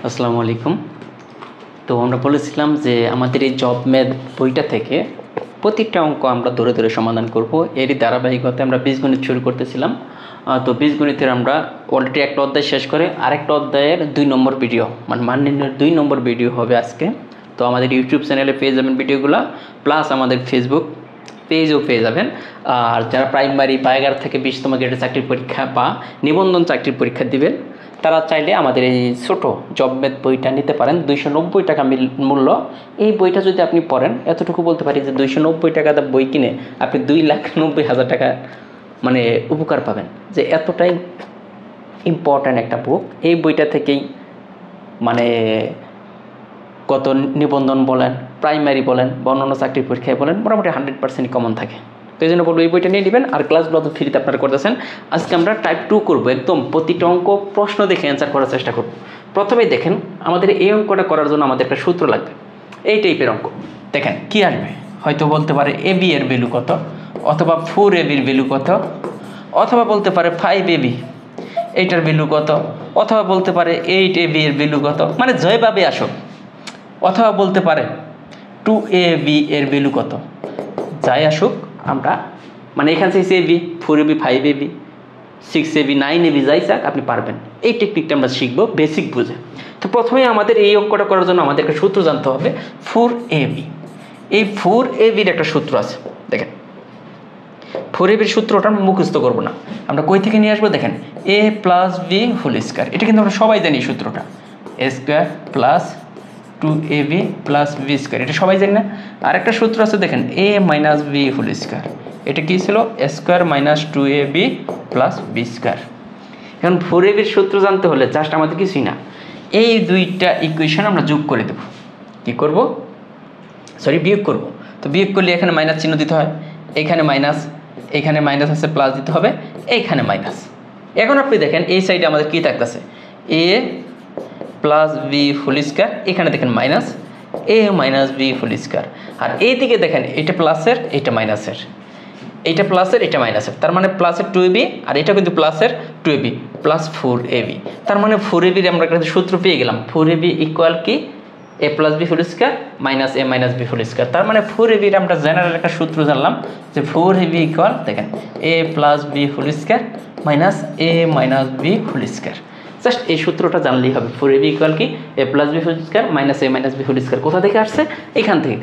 আসসালামু আলাইকুম। তো আমরা বলেছিলাম যে আমাদের এই জব ম্যাথ বইটা থেকে প্রতিটা অঙ্ক আমরা ধরে ধরে সমাধান করব। এরই ধারাবাহিকতায় আমরা বীজগণিত শুরু করতেছিলাম। তো বীজগণিতের আমরা অলরেডি একটা অধ্যায় শেষ করে আরেকটা অধ্যায়ের 2 নম্বর ভিডিও মানে মান নির্ণয়ের 2 নম্বর ভিডিও হবে আজকে। তো আমাদের ইউটিউব চ্যানেলে পেয়ে যাবেন ভিডিওগুলো, প্লাস আমাদের ফেসবুক পেজও পেয়ে যাবেন। আর যারা প্রাইমারি বা 11 থেকে 20তম গ্রেডের চাকরির পরীক্ষা বা নিবন্ধন চাকরির পরীক্ষা দিবেন, তারা চাইলে আমাদের এই ছোটো জব ম্যাথ বইটা নিতে পারেন। 290 টাকা মূল্য। এই বইটা যদি আপনি পড়েন, এতটুকু বলতে পারি যে 290 টাকা বই কিনে আপনি 2,90,000 টাকা মানে উপকার পাবেন। যে এতটাই ইম্পর্ট্যান্ট একটা বুক। এই বইটা থেকেই মানে কত নিবন্ধন বলেন, প্রাইমারি বলেন বা অন্যান্য চাকরির পরীক্ষায় বলেন, মোটামুটি 100% কমন থাকে। তো এই জন্য বলবো এই বইটা নিয়ে নেবেন। আর ক্লাসগুলো তো ফ্রিতে আপনারা করতেছেন। আজকে আমরা টাইপ 2 করবো, একদম প্রতিটা অঙ্ক প্রশ্ন দেখে অ্যান্সার করার চেষ্টা করব। প্রথমেই দেখেন, আমাদের এই অঙ্কটা করার জন্য আমাদের একটা সূত্র লাগবে। এই টাইপের অঙ্ক দেখেন কি আসবে, হয়তো বলতে পারে AB এর ভ্যালু কত, অথবা 4AB এর ভ্যালু কত, অথবা বলতে পারে 5AB এইটার ভ্যালু কত, অথবা বলতে পারে 8AB এর ভ্যালু কত, মানে যেভাবে আসুক। অথবা বলতে পারে 2AB এর ভ্যালু কত। যাই আসুক আমরা মানে এখান থেকে AB 4AB 5AB 6AB 9AB যাই যাক আপনি পারবেন। এই টেকনিকটা আমরা শিখবো বেসিক বুঝে। তো প্রথমে আমাদের এই অঙ্কটা করার জন্য আমাদের একটা সূত্র জানতে হবে 4AB। এই 4ABর একটা সূত্র আছে দেখেন। 4ABর সূত্রটা আমরা মুখস্থ করবো না, আমরা কই থেকে নিয়ে আসবো দেখেন, A + B হোল স্কয়ার। এটা কিন্তু আমরা সবাই জানি সূত্রটা, A square plus 2AB plus B square, এটা সবাই জানি না। আর একটা সূত্র আছে দেখেন, A - B হোল স্কয়ার। এটা কি ছিল, A square minus 2AB plus B square. এখন 4ABর সূত্র জানতে হলে জাস্ট আমাদের কিছুই না, এই দুইটা ইকুয়েশন আমরা যোগ করে দেব। কি করব, সরি বিয়োগ করব। তো বিয়োগ করলে এখানে মাইনাস চিহ্ন দিতে হয়, এখানে মাইনাস, এখানে মাইনাস আছে প্লাস দিতে হবে, এইখানে মাইনাস। এখন আপনি দেখেন এই সাইডে আমাদের কি থাকতেছে, A plus B whole square, এখানে দেখেন minus A minus B whole square. আর এইদিকে দেখেন এটা প্লাসের এটা মাইনাসের, এইটা প্লাসের এটা মাইনাসের, তার মানে প্লাসের 2AB আর এটা কিন্তু প্লাসের 2AB প্লাস 4AB। তার মানে 4ABর আমরা একটা সূত্র পেয়ে গেলাম, 4AB ইকুয়াল কি A plus B whole square minus A minus B whole square. তার মানে 4ABর আমরা জেনারেল একটা সূত্র জানলাম যে 4AB ইকুয়াল দেখেন A plus B whole square minus A minus B whole square. Just এই সূত্রটা জানলেই হবে, 4AB ইকুয়াল কি A plus B whole square minus A minus B whole square. কোথা থেকে আসছে, এখান থেকে।